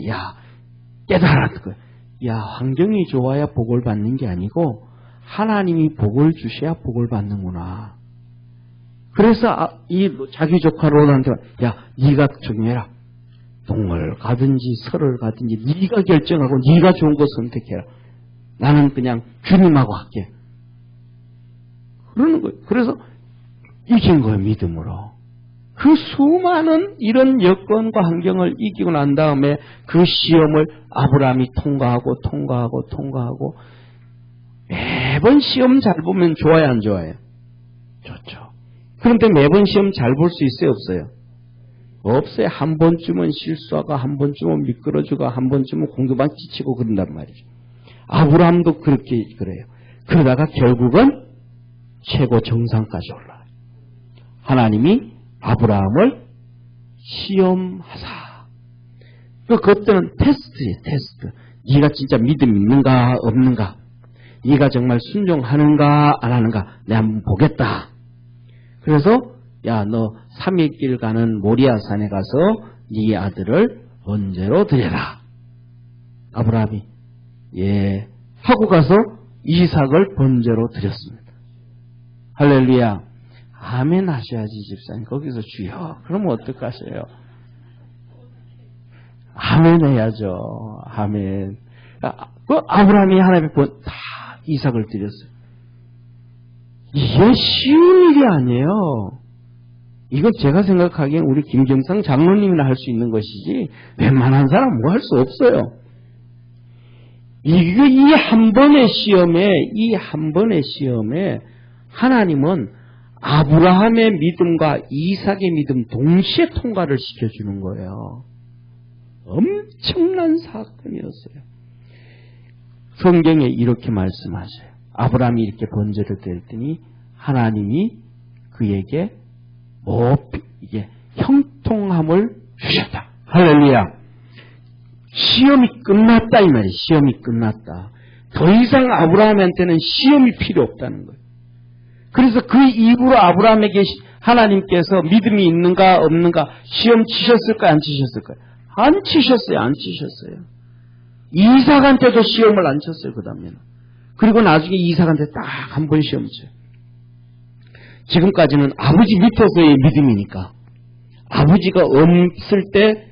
Speaker 1: 깨달았던 거야. 환경이 좋아야 복을 받는 게 아니고 하나님이 복을 주셔야 복을 받는구나. 그래서 자기 조카 롯한테 네가 정해라. 동을 가든지 설을 가든지 네가 결정하고 네가 좋은 거 선택해라. 나는 그냥 주님하고 할게. 그러는 거예요. 그래서 이긴 거예요. 믿음으로. 그 수많은 이런 여건과 환경을 이기고 난 다음에 그 시험을 아브라함이 통과하고 매번 시험 잘 보면 좋아요, 안 좋아요? 좋죠. 그런데 매번 시험 잘 볼 수 있어요, 없어요? 없어요. 한 번쯤은 실수하고 한 번쯤은 미끄러지고 한 번쯤은 공도방 지치고 그런단 말이죠. 아브라함도 그래요. 그러다가 결국은 최고 정상까지 올라가요. 하나님이 아브라함을 시험하사. 그때는 테스트예요, 테스트. 네가 진짜 믿음 있는가 없는가? 네가 정말 순종하는가 안 하는가? 내가 한번 보겠다. 그래서 너 3일 길 가는 모리아산에 가서 네 아들을 번제로 드려라. 아브라함이 하고 가서 이삭을 번제로 드렸습니다. 할렐루야. 아멘 하셔야지, 집사님. 거기서 주여. 그러면 어떡하세요? 아멘 해야죠. 아멘. 그 아브라함이 하나님의 다 이삭을 드렸어요. 이게 쉬운 일이 아니에요. 이건 제가 생각하기엔 우리 김경상 장로님이나 할 수 있는 것이지 웬만한 사람 뭐 할 수 없어요. 이 한 번의 시험에 하나님은 아브라함의 믿음과 이삭의 믿음 동시에 통과를 시켜주는 거예요. 엄청난 사건이었어요. 성경에 이렇게 말씀하셔요. 아브라함이 이렇게 번제를 드렸더니 하나님이 그에게 이게 형통함을 주셨다. 할렐루야. 시험이 끝났다 이 말이에요. 시험이 끝났다. 더 이상 아브라함한테는 시험이 필요 없다는 거예요. 그래서 그 이후로 아브라함에게 하나님께서 믿음이 있는가 없는가 시험 치셨을까요? 안 치셨을까요? 안 치셨어요. 안 치셨어요. 이삭한테도 시험을 안 쳤어요. 그 다음에는. 그리고 나중에 이삭한테 딱 한 번 시험 쳐요. 지금까지는 아버지 밑에서의 믿음이니까 아버지가 없을 때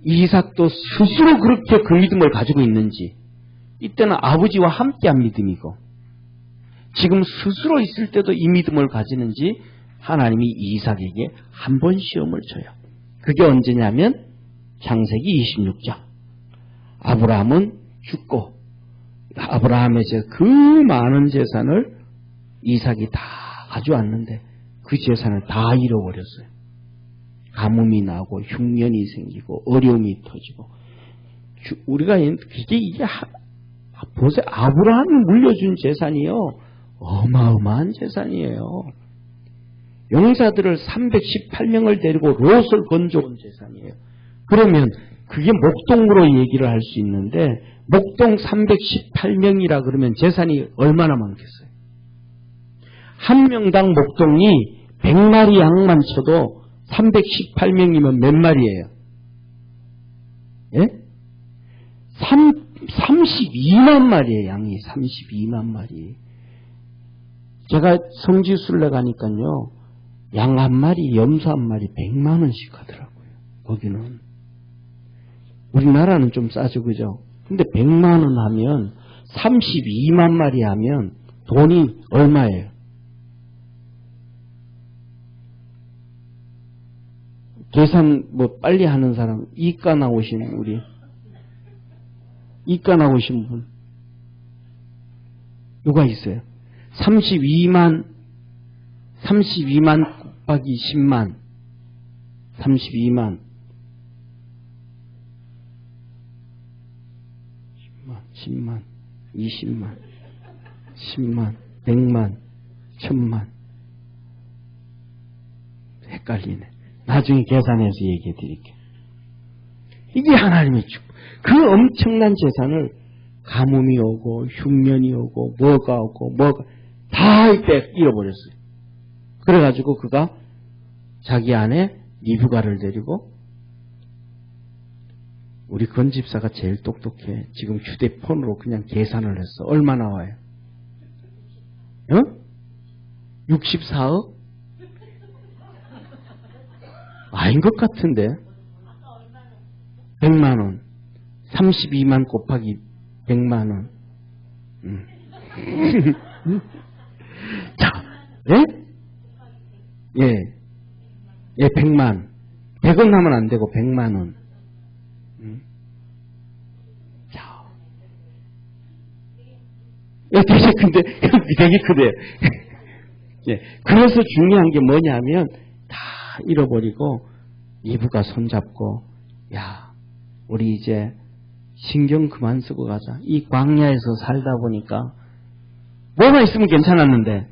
Speaker 1: 이삭도 스스로 그렇게 그 믿음을 가지고 있는지 이때는 아버지와 함께한 믿음이고 지금 스스로 있을 때도 이 믿음을 가지는지 하나님이 이삭에게 한 번 시험을 줘요. 그게 언제냐면 창세기 26장. 아브라함은 죽고 아브라함의 그 많은 재산을 이삭이 다 가져왔는데 그 재산을 다 잃어버렸어요. 가뭄이 나고 흉년이 생기고 어려움이 터지고 우리가 이게 보세요. 아브라함이 물려준 재산이요. 어마어마한 재산이에요. 용사들을 318명을 데리고 롯을 건져온 재산이에요. 그러면 그게 목동으로 얘기를 할 수 있는데 목동 318명이라 그러면 재산이 얼마나 많겠어요? 한 명당 목동이 100마리 양만 쳐도 318명이면 몇 마리예요? 예? 32만 마리예요. 양이 32만 마리. 제가 성지순례 가니까요. 양 한 마리, 염소 한 마리 100만 원씩 하더라고요. 거기는. 우리나라는 좀 싸죠. 그죠? 근데 100만 원 하면 32만 마리 하면 돈이 얼마예요? 계산 뭐 빨리 하는 사람, 이과 나오신 우리 이과 나오신 분 누가 있어요? 32만 곱하기 10만 32만 10만 20만 10만 100만 1000만 헷갈리네. 나중에 계산해서 얘기해 드릴게요. 이게 하나님의 축복. 그 엄청난 재산을 가뭄이 오고 흉년이 오고 뭐가 다 잃어버렸어요. 그래가지고 그가 자기 아내 리브가를 데리고 우리 건 집사가 제일 똑똑해. 지금 휴대폰으로 그냥 계산을 했어. 얼마 나와요? 64억? 아닌 것 같은데. 100만 원. 32만 곱하기 100만 원. 자, 예? 예, 100만. 100원 하면 안 되고 100만 원. 자. 예, 되게 큰데, 되게 크대요. 예, 그래서 중요한 게 뭐냐면, 다 잃어버리고, 이브가 손잡고, 야, 우리 이제 신경 그만 쓰고 가자. 이 광야에서 살다 보니까, 뭐가 있으면 괜찮았는데,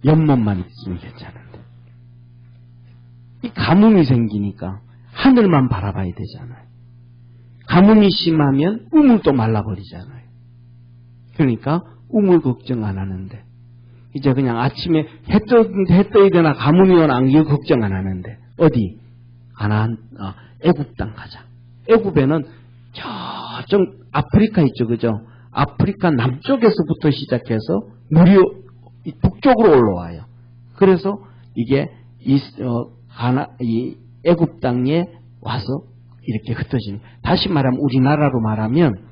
Speaker 1: 연못만 있으면 괜찮은데. 이 가뭄이 생기니까 하늘만 바라봐야 되잖아요. 가뭄이 심하면 우물도 말라버리잖아요. 그러니까 우물 걱정 안 하는데 이제 그냥 아침에 해 떠야 되나 가뭄이 오나 이거 걱정 안 하는데 어디? 애굽 땅 가자. 애굽에는 저쪽 아프리카 있죠. 그죠? 아프리카 남쪽에서부터 시작해서 물이 북쪽으로 올라와요. 그래서 이게 이 애굽 땅에 와서 이렇게 흩어지는. 다시 말하면 우리나라로 말하면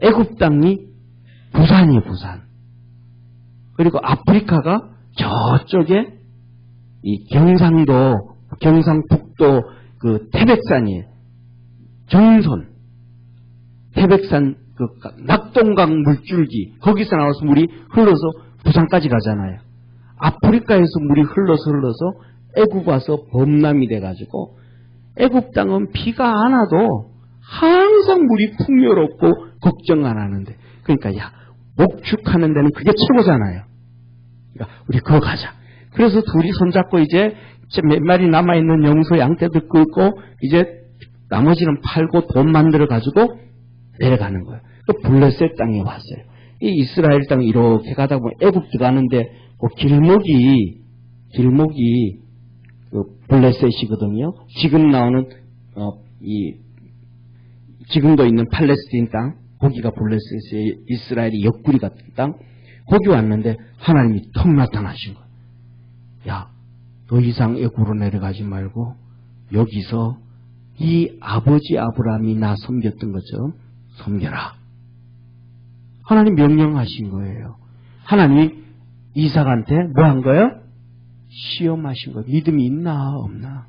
Speaker 1: 애굽 땅이 부산이에요. 부산. 그리고 아프리카가 저쪽에 이 경상북도 그 태백산이에요. 정선. 태백산 그 낙동강 물줄기. 거기서 나와서 물이 흘러서 부산까지 가잖아요. 아프리카에서 물이 흘러서 애굽 와서 범람이 돼가지고 애굽 땅은 비가 안 와도 항상 물이 풍요롭고 걱정 안 하는데 그러니까 목축하는 데는 그게 최고잖아요. 그러니까 우리 그거 가자. 그래서 둘이 손잡고 이제 몇 마리 남아있는 염소 양떼도 끌고 이제 나머지는 팔고 돈 만들어 가지고 내려가는 거예요. 그 블레셋 땅에 왔어요. 이 이스라엘 땅 이렇게 가다 보면 애굽 들어가는데 그 길목이 그 블레셋이거든요. 지금 나오는 지금도 있는 팔레스틴 땅, 거기가 블레셋의 이스라엘의 옆구리 같은 땅, 거기 왔는데 하나님이 턱 나타나신 거예요. 야, 더 이상 애굽으로 내려가지 말고 여기서 이 아버지 아브라함이 나 섬겼던 것처럼 섬겨라. 하나님 명령하신 거예요. 하나님이 이삭한테 뭐 한 거예요? 시험하신 거예요. 믿음이 있나 없나.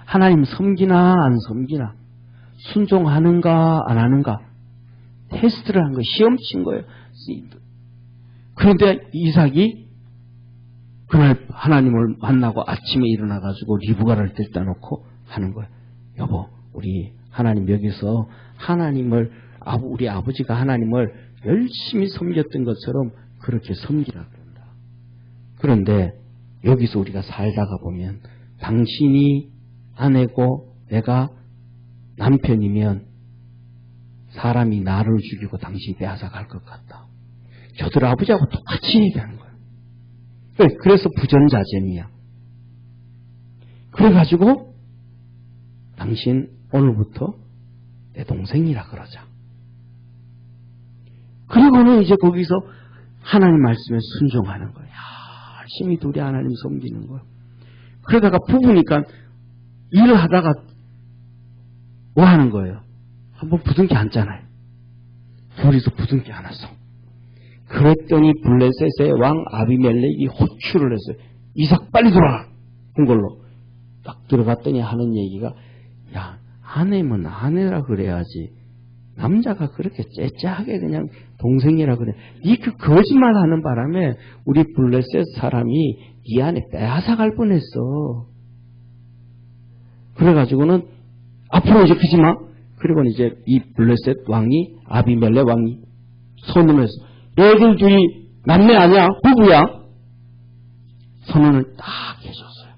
Speaker 1: 하나님 섬기나 안 섬기나. 순종하는가 안 하는가. 테스트를 한 거예요. 시험 친 거예요. 그런데 이삭이 그날 하나님을 만나고 아침에 일어나가지고 리브가를 들다 놓고 하는 거예요. 여보, 우리 하나님 여기서 하나님을, 우리 아버지가 하나님을 열심히 섬겼던 것처럼 그렇게 섬기라 그런다. 그런데 여기서 우리가 살다가 보면 당신이 아내고 내가 남편이면 사람이 나를 죽이고 당신이 빼앗아갈 것 같다. 저들 아버지하고 똑같이 얘기하는 거예요. 그래서 부전자잼이야. 그래가지고 당신 오늘부터 내 동생이라 그러자. 그리고는 이제 거기서 하나님 말씀에 순종하는 거예요. 열심히 둘이 하나님 섬기는 거예요. 그러다가 부부니까 일을 하다가 뭐 하는 거예요? 한번 부둥켜 앉잖아요. 둘이서 부둥켜 안았어. 그랬더니 블레셋의 왕 아비멜렉이 호출을 했어요. 이삭 빨리 들어와. 한 걸로 딱 들어갔더니 하는 얘기가, 야, 아내면 아내라 그래야지. 남자가 그렇게 째째하게 그냥 동생이라 그래. 니 그 거짓말 하는 바람에 우리 블레셋 사람이 이 안에 빼앗아갈 뻔했어. 그래가지고는 앞으로 이제 그지 마. 그리고 이제 이 블레셋 왕이, 아비멜렉 왕이 선언을 했어. 얘들 둘이 남매 아니야? 부부야? 선언을 딱 해줬어요.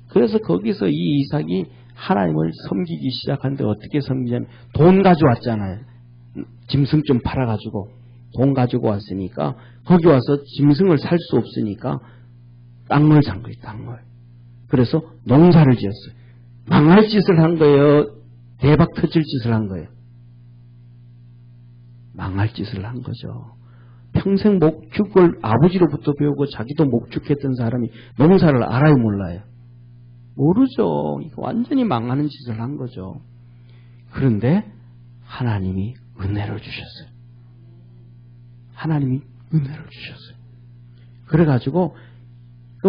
Speaker 1: 그래서 거기서 이 이삭이 하나님을 섬기기 시작하는데 어떻게 섬기냐면, 돈 가져왔잖아요. 짐승 좀 팔아가지고 돈 가지고 왔으니까 거기 와서 짐승을 살 수 없으니까 땅을 산 거예요. 땅을. 그래서 농사를 지었어요. 망할 짓을 한 거예요? 대박 터질 짓을 한 거예요? 망할 짓을 한 거죠. 평생 목축을 아버지로부터 배우고 자기도 목축했던 사람이 농사를 알아요, 몰라요? 모르죠. 이거 완전히 망하는 짓을 한 거죠. 그런데 하나님이 은혜를 주셨어요. 하나님이 은혜를 주셨어요. 그래가지고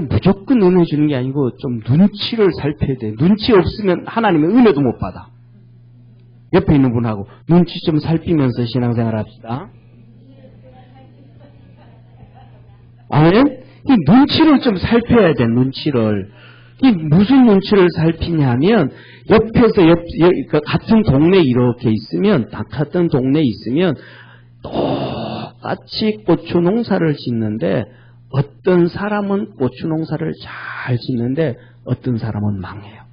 Speaker 1: 무조건 은혜 주는 게 아니고 좀 눈치를 살펴야 돼요. 눈치 없으면 하나님의 은혜도 못 받아. 옆에 있는 분하고 눈치 좀 살피면서 신앙생활 합시다. 아멘? 이 눈치를 좀 살펴야 돼, 눈치를. 이 무슨 눈치를 살피냐면, 옆에서 같은 동네에 이렇게 있으면, 같은 동네에 있으면, 똑같이 고추 농사를 짓는데, 어떤 사람은 고추 농사를 잘 짓는데, 어떤 사람은 망해요.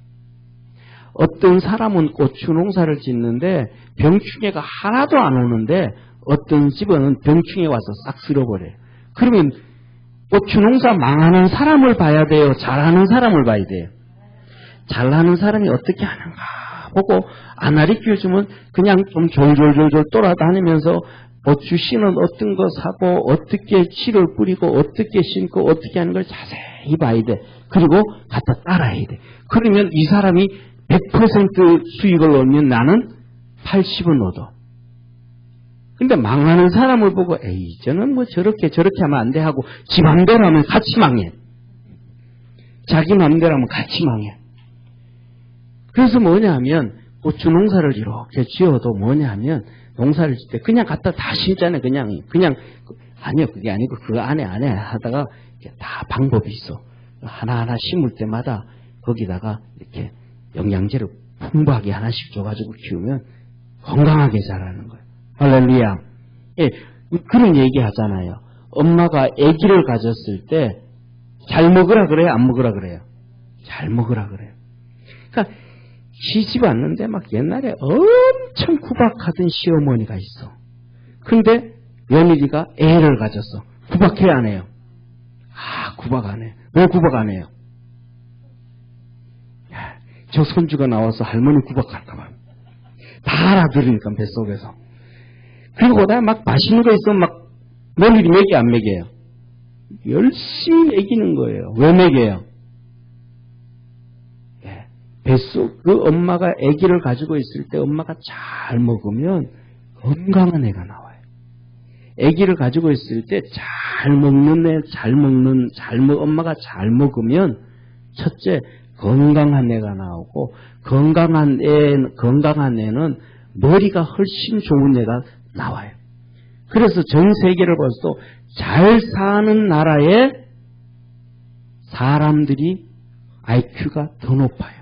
Speaker 1: 어떤 사람은 고추 농사를 짓는데, 병충해가 하나도 안 오는데, 어떤 집은 병충해 와서 싹 쓸어버려요. 그러면, 고추 농사 망하는 사람을 봐야 돼요? 잘하는 사람을 봐야 돼요? 잘하는 사람이 어떻게 하는가 보고 안 가르쳐주면 그냥 좀 졸졸졸졸 돌아다니면서 고추 씨는 어떤 거 사고 어떻게 씨를 뿌리고 어떻게 심고 어떻게 하는 걸 자세히 봐야 돼. 그리고 갖다 따라야 돼. 그러면 이 사람이 100% 수익을 얻으면 나는 80은 얻어. 근데 망하는 사람을 보고 에이 저는 뭐 저렇게 하면 안 돼 하고 지 맘대로 하면 같이 망해. 자기 맘대로 하면 같이 망해. 그래서 뭐냐 하면 고추 농사를 이렇게 지어도 뭐냐 하면 농사를 질 때 그냥 갖다 다 심잖아요. 그냥 아니요 그게 아니고 그 안에 하다가 다 방법이 있어. 하나하나 심을 때마다 거기다가 이렇게 영양제를 풍부하게 하나씩 줘가지고 키우면 건강하게 자라는 거예요. 할렐루야. 예, 그런 얘기 하잖아요. 엄마가 아기를 가졌을 때 잘 먹으라 그래요? 안 먹으라 그래요? 잘 먹으라 그래요. 그러니까 시집 왔는데 막 옛날에 엄청 구박하던 시어머니가 있어. 근데 며느리가 애를 가졌어. 구박해야 안 해요? 구박 안 해요. 왜 구박 안 해요? 저 손주가 나와서 할머니 구박할까 봐. 다 알아들으니까 뱃속에서. 그리고 막 맛있는 거 있으면 막 며느리 먹여 안 먹여요? 열심히 먹이는 거예요. 왜 먹여요? 뱃속 그 엄마가 아기를 가지고 있을 때 엄마가 잘 먹으면 건강한 애가 나와요. 아기를 가지고 있을 때 잘 먹는 애, 엄마가 잘 먹으면 첫째 건강한 애가 나오고 건강한 애는 머리가 훨씬 좋은 애가 나와요. 그래서 전 세계를 봐도 잘 사는 나라에 사람들이 IQ가 더 높아요.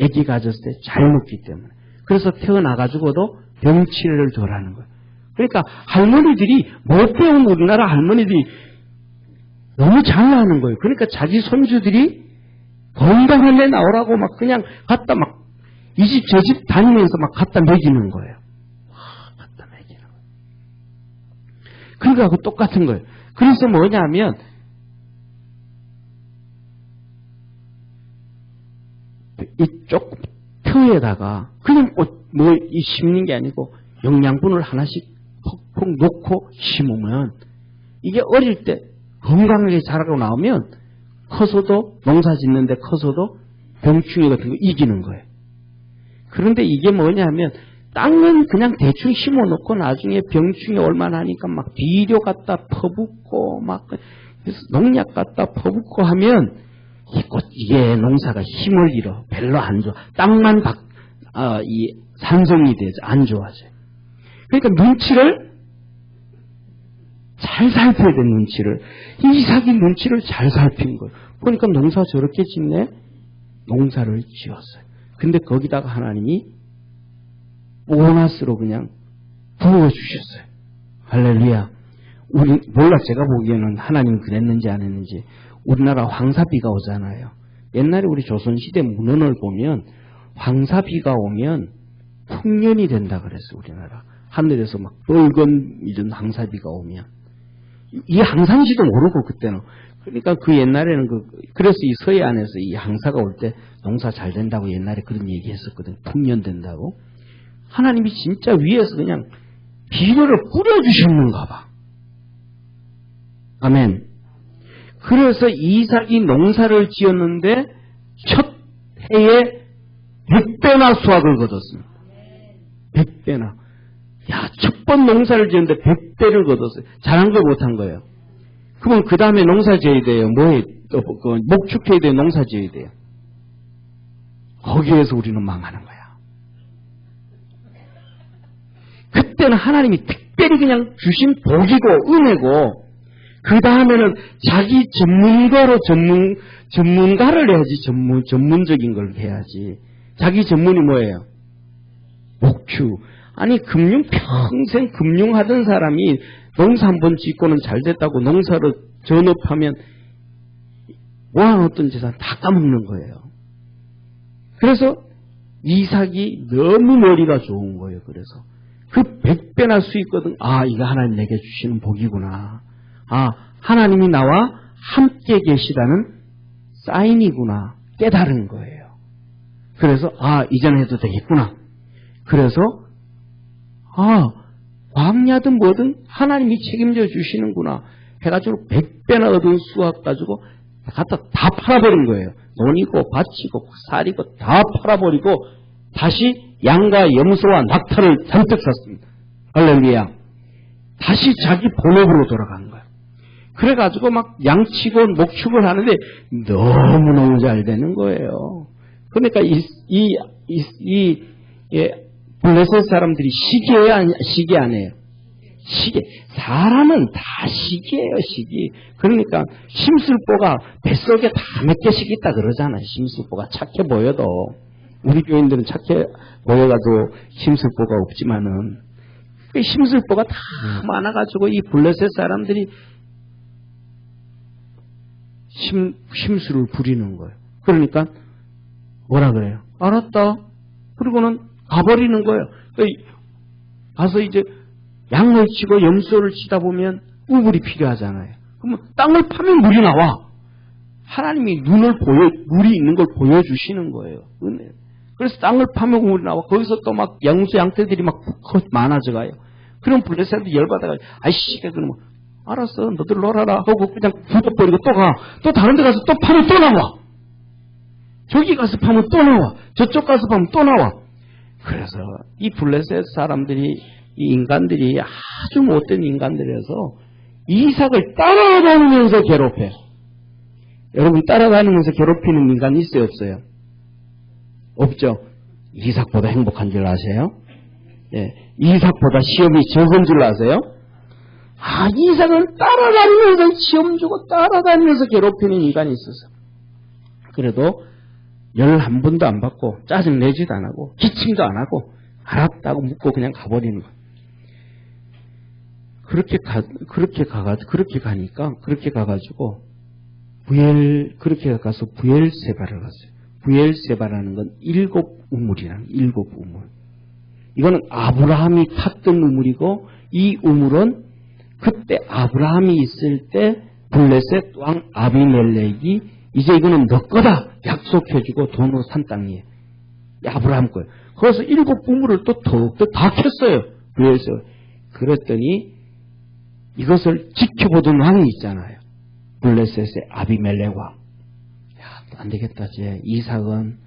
Speaker 1: 아기 가졌을 때 잘 먹기 때문에. 그래서 태어나가지고도 병치레를 덜 하는 거예요. 그러니까 할머니들이 못 배운 우리나라 할머니들이 너무 잘 나오는 거예요. 그러니까 자기 손주들이 건강한 애 나오라고 막 그냥 갖다 막 이 집 저 집 다니면서 막 갖다 먹이는 거예요. 갖다 먹이는 거예요. 그러니까 그 똑같은 거예요. 그래서 뭐냐면 이쪽 표에다가 그냥 뭐 심는 게 아니고 영양분을 하나씩 퍽퍽 놓고 심으면 이게 어릴 때 건강하게 자라고 나오면 커서도 농사 짓는데 커서도 병충해 같은 거 이기는 거예요. 그런데 이게 뭐냐면 땅은 그냥 대충 심어놓고 나중에 병충해 얼마나 하니까 막 비료 갖다 퍼붓고 막 농약 갖다 퍼붓고 하면 이게 농사가 힘을 잃어. 별로 안 좋아. 땅만 이 산성이 되죠. 안 좋아져요. 그러니까 눈치를 잘 살펴야 돼, 눈치를. 이삭이 눈치를 잘 살핀 거예요. 그러니까 농사 저렇게 짓네? 농사를 지었어요. 근데 거기다가 하나님이 보너스로 그냥 부어주셨어요. 할렐루야. 몰라, 제가 보기에는 하나님 그랬는지 안 했는지. 우리나라 황사비가 오잖아요. 옛날에 우리 조선시대 문헌을 보면 황사비가 오면 풍년이 된다 그랬어요, 우리나라. 하늘에서 막 붉은 이런 황사비가 오면. 이 항산시도 모르고 그때는. 그러니까 그 옛날에는 그래서 이 서해안에서 이 항사가 올 때 농사 잘 된다고 옛날에 그런 얘기 했었거든. 풍년 된다고. 하나님이 진짜 위에서 그냥 비료를 뿌려주셨는가 봐. 아멘. 그래서 이삭이 농사를 지었는데 첫 해에 100배나 수확을 거뒀습니다. 100배나. 야, 첫 번 농사를 지었는데 100배를 거뒀어요. 잘한 거 못한 거예요. 그러면 그 다음에 농사 지어야 돼요. 뭐해? 또 목축해야 돼요. 농사 지어야 돼요. 거기에서 우리는 망하는 거야. 그때는 하나님이 특별히 그냥 주신 복이고 은혜고 그 다음에는 자기 전문가를 해야지. 전문적인 걸 해야지. 자기 전문이 뭐예요? 목축. 아니, 평생 금융하던 사람이 농사 한번 짓고는 잘 됐다고 농사로 전업하면 모아놓던 재산 다 까먹는 거예요. 그래서 이삭이 너무 머리가 좋은 거예요. 그래서 그 100배나 수익거든. 아, 이거 하나님 내게 주시는 복이구나. 아, 하나님이 나와 함께 계시다는 사인이구나. 깨달은 거예요. 그래서 이제는 해도 되겠구나. 그래서 광야든 뭐든 하나님이 책임져 주시는구나 해가지고 100배나 얻은 수확 가지고 갖다 다 팔아버린 거예요. 논이고 밭이고 쌀이고 다 팔아버리고 다시 양과 염소와 낙타를 잔뜩 샀습니다. 할렐루야. 다시 자기 본업으로 돌아간 거예요. 그래가지고 막 양치고 목축을 하는데 너무너무 잘 되는 거예요. 그러니까 블레셋 사람들이 시기예요? 시기 아니에요? 시기. 사람은 다 시기예요, 시기. 그러니까 심술보가 뱃속에 다 몇 개씩 있다 그러잖아요. 심술보가 착해 보여도. 우리 교인들은 착해 보여가지고 심술보가 없지만은 그 심술보가 다 많아가지고 이 블레셋 사람들이 심술을 부리는 거예요. 그러니까 뭐라 그래요? 알았다. 그리고는 가버리는 거예요. 가서 이제 양을 치고 염소를 치다 보면 우물이 필요하잖아요. 그러면 땅을 파면 물이 나와. 하나님이 물이 있는 걸 보여주시는 거예요. 은혜. 그래서 땅을 파면 물이 나와. 거기서 또 막 염소 양떼들이 막 많아져 가요. 그럼 블레셋도 열받아가지고 아이씨, 그러면 알았어, 너들 놀아라 하고 그냥 굳어버리고 또 가. 또 다른 데 가서 또 파면 또 나와. 저기 가서 파면 또 나와. 저쪽 가서 파면 또 나와. 그래서 이 블레셋 사람들이, 이 인간들이 아주 못된 인간들이어서 이삭을 따라다니면서 괴롭혀요. 여러분, 따라다니면서 괴롭히는 인간 있어요, 없어요? 없죠? 이삭보다 행복한 줄 아세요? 예, 이삭보다 시험이 적은 줄 아세요? 이삭은 따라다니면서 시험 주고 따라다니면서 괴롭히는 인간이 있어서. 그래도 11번도 안 받고 짜증내지도 안 하고 기침도 안 하고 알았다고 묻고 그냥 가버리는 거예요. 그렇게 가가지고 그렇게 가서 부엘세바를 갔어요. 부엘세바라는 건 7우물이라는 7우물. 이거는 아브라함이 탔던 우물이고, 이 우물은 그때 아브라함이 있을 때 블레셋 왕 아비멜렉이 이제 이거는 너 거다 약속해주고 돈으로 산 땅이에요. 아브라함 거예요. 그래서 7우물을 또 더욱더 다 켰어요. 부엘세바. 그랬더니 이것을 지켜보던 왕이 있잖아요. 블레셋의 아비멜렉 왕. 안 되겠다. 이삭은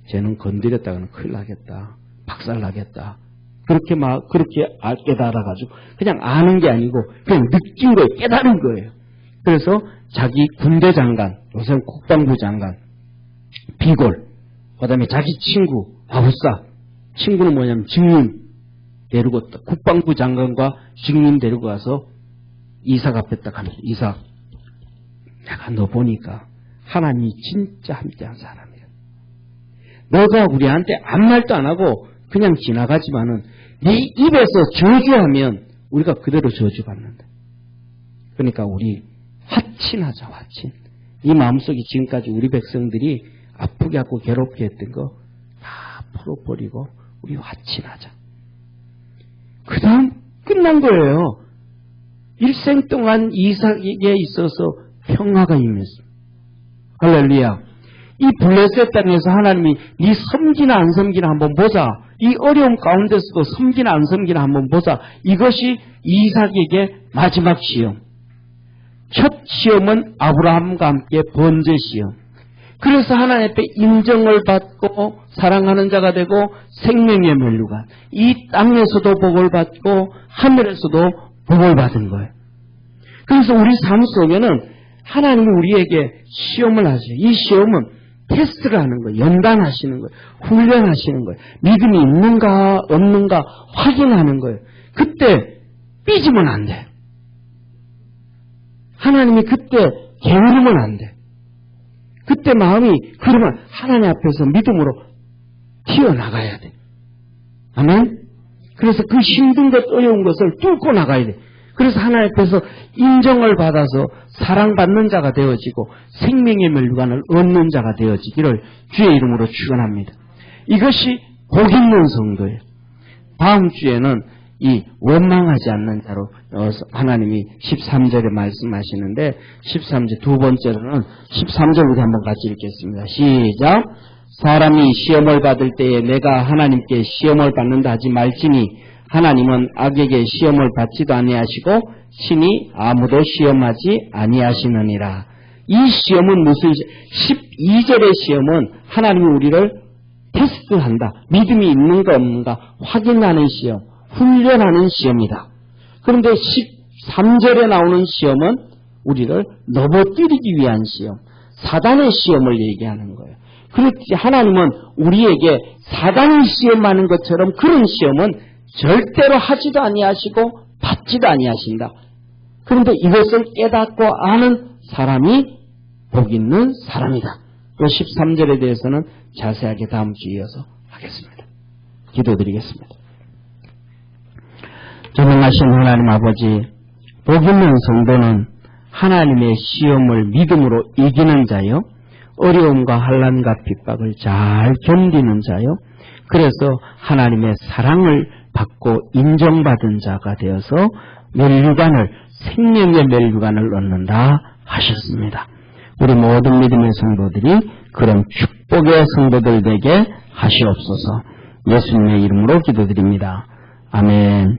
Speaker 1: 쟤는 건드렸다가는 큰일 나겠다. 박살 나겠다. 그렇게 깨달아가지고 그냥 아는 게 아니고 그냥 느낀 거예요. 깨달은 거예요. 그래서 자기 군대 장관, 요새 국방부 장관, 비골, 그 다음에 자기 친구, 아부사, 친구는 뭐냐면 증인 데리고 국방부 장관과 증인 데리고 가서 이삭 앞에 딱 하면서 이삭, 내가 너 보니까 하나님이 진짜 함께한 사람이야. 너가 우리한테 아무 말도 안 하고 그냥 지나가지만은 네 입에서 저주하면 우리가 그대로 저주받는다. 그러니까 우리 화친하자. 화친. 이 마음속에 지금까지 우리 백성들이 아프게 하고 괴롭게 했던 거 다 풀어버리고 우리 화친하자. 그 다음 끝난 거예요. 일생 동안 이삭에게 있어서 평화가 임했습니다. 할렐루야. 이 블레셋 땅에서 하나님이 네 섬기나 안 섬기나 한번 보자. 이 어려움 가운데서도 섬기나 안 섬기나 한번 보자. 이것이 이삭에게 마지막 시험. 첫 시험은 아브라함과 함께 번제 시험. 그래서 하나님 앞에 인정을 받고 사랑하는 자가 되고 생명의 멸류관. 이 땅에서도 복을 받고 하늘에서도 복을 받은 거예요. 그래서 우리 삶 속에는 하나님이 우리에게 시험을 하세요. 이 시험은 테스트를 하는 거예요. 연단하시는 거예요. 훈련하시는 거예요. 믿음이 있는가 없는가 확인하는 거예요. 그때 삐지면 안 돼. 하나님이 그때 게으르면 안 돼. 그때 마음이 그러면 하나님 앞에서 믿음으로 튀어나가야 돼. 아멘? 그래서 그 힘든 것 어려운 것을 뚫고 나가야 돼. 그래서 하나님 앞에서 인정을 받아서 사랑받는 자가 되어지고 생명의 멸류관을 얻는 자가 되어지기를 주의 이름으로 축원합니다. 이것이 복 있는 성도예요. 다음 주에는 이 원망하지 않는 자로 하나님이 13절에 말씀하시는데 13절 두 번째로는 13절 우리 한번 같이 읽겠습니다. 시작. 사람이 시험을 받을 때에 내가 하나님께 시험을 받는다 하지 말지니 하나님은 악에게 시험을 받지도 아니하시고 친히 아무도 시험하지 아니하시느니라. 이 시험은 무슨 12절의 시험은 하나님이 우리를 테스트한다. 믿음이 있는가 없는가 확인하는 시험, 훈련하는 시험이다. 그런데 13절에 나오는 시험은 우리를 넘어뜨리기 위한 시험, 사단의 시험을 얘기하는 거예요. 그렇지 하나님은 우리에게 사단이 시험하는 것처럼 그런 시험은 절대로 하지도 아니하시고 받지도 아니하신다. 그런데 이것을 깨닫고 아는 사람이 복 있는 사람이다. 또 13절에 대해서는 자세하게 다음 주에 이어서 하겠습니다. 기도드리겠습니다. 전능하신 하나님 아버지, 복 있는 성도는 하나님의 시험을 믿음으로 이기는 자요, 어려움과 환난과 핍박을 잘 견디는 자요, 그래서 하나님의 사랑을 받고 인정받은 자가 되어서 멸류관을, 생명의 멸류관을 얻는다 하셨습니다. 우리 모든 믿음의 성도들이 그런 축복의 성도들 되게 하시옵소서. 예수님의 이름으로 기도드립니다. 아멘.